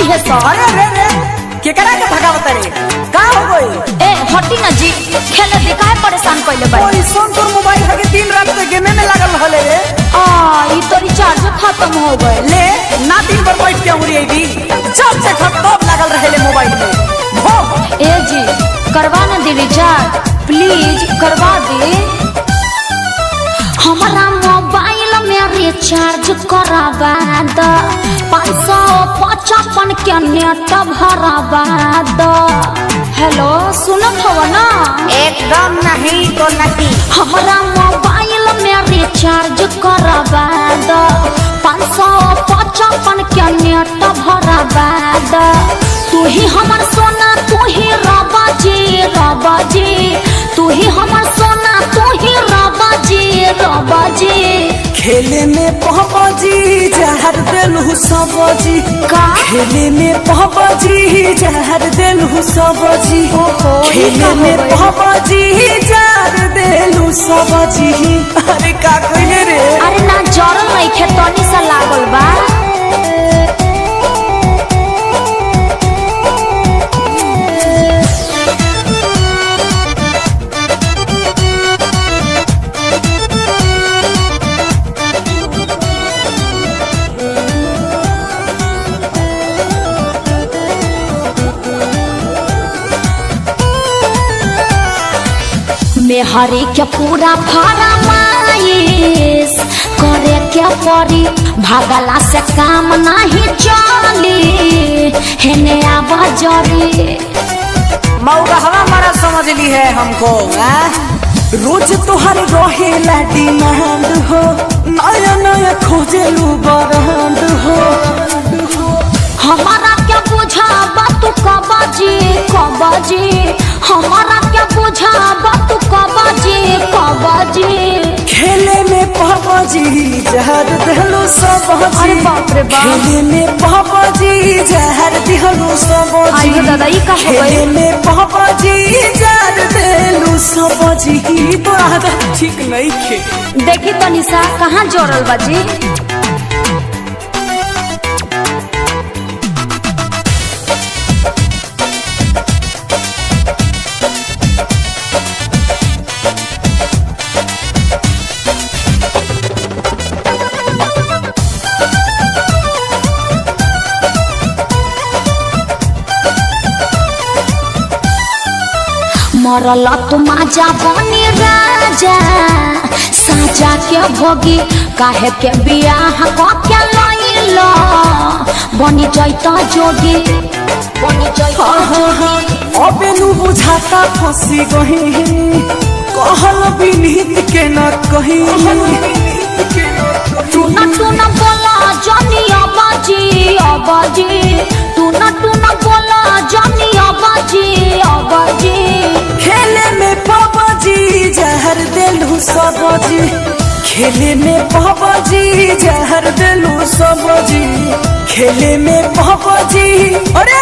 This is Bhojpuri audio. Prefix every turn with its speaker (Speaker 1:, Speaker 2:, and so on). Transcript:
Speaker 1: है सब।
Speaker 2: अरे रे रे केकरा के भगावत रे का हो गई?
Speaker 1: ए हटी ना जी, खेले दे काहे परेशान कइले बा?
Speaker 2: ओई सोन तोर मोबाइल हके दिन रात से गेमे में लागल रहले रे।
Speaker 1: ई तो रिचार्ज खत्म हो गए।
Speaker 2: ले ना दिन भर बैठ के उड़ी आईबी, जब से खत्म लागल रहले मोबाइल में। भो
Speaker 1: ए जी करवा ना दे रिचार्ज, प्लीज करवा दे। हमारा मोबाइल में रिचार्ज करावा द, 555 के नेट भरावा द। हेलो सुनत हो ना?
Speaker 2: एकदम नहीं तो नहीं।
Speaker 1: हमारा मोबाइल में रिचार्ज करावा द, 555 के नेट भरावा द। तू ही हमर सोना, तू ही रबा जी, रबा जी। तू ही हमर सोना, तू ही रबा जी, रबा जी।
Speaker 2: खेले में पहबाजी जहर देलहु सबजी
Speaker 1: का?
Speaker 2: खेले में पहबाजी जहर देलहु सबजी। खेले में पहबाजी जहर देलहु सबजी। अरे का कइले रे?
Speaker 1: अरे ना जरल नहीं खे, तनी सा लागल बा। मेहरी के पूरा फरमाइश करे के पड़ी, भागला से काम नहीं चली। हेने आवाजरी
Speaker 2: मौका हवा मारा समझ ली है हमको। रोज तुहर रहेला डिमांड हो, नया नया खोजेलू ब्रांड हो।
Speaker 1: हमारा क्या बुझाबा तू कबाजी, कबाजी। हमारा क्या बुझाबा तू कबाजी, कबाजी।
Speaker 2: खेले में पहबाजी जहर देहलो सबजी।
Speaker 1: अरे बाप रे बाप।
Speaker 2: खेले में पहबाजी जहर देहलो सबजी।
Speaker 1: आइयो दादा ई का हो
Speaker 2: खेले
Speaker 1: गई?
Speaker 2: में पहबाजी जहर देहलो सबजी। तो आदत ठीक नहीं खे।
Speaker 1: देखी तनिषा कहाँ जोड़ल बाजी। मरल तुम आजा बनी राजा, साजा के भोगी। काहे के बियाह के लइलो, बनी जैता जोगी, बनी जैता जोगी।
Speaker 2: अबे नु बुझाता फंसी गही, कहल विनीत के न कही।
Speaker 1: तू न बोला जानी आबाजी, आबाजी। तू न बोला जानी आबाजी, आबाजी।
Speaker 2: खेले में पहबाजी जहर देलू सबजी। खेले में पहबाजी जहर देलू सबजी। खेले में पहबाजी। अरे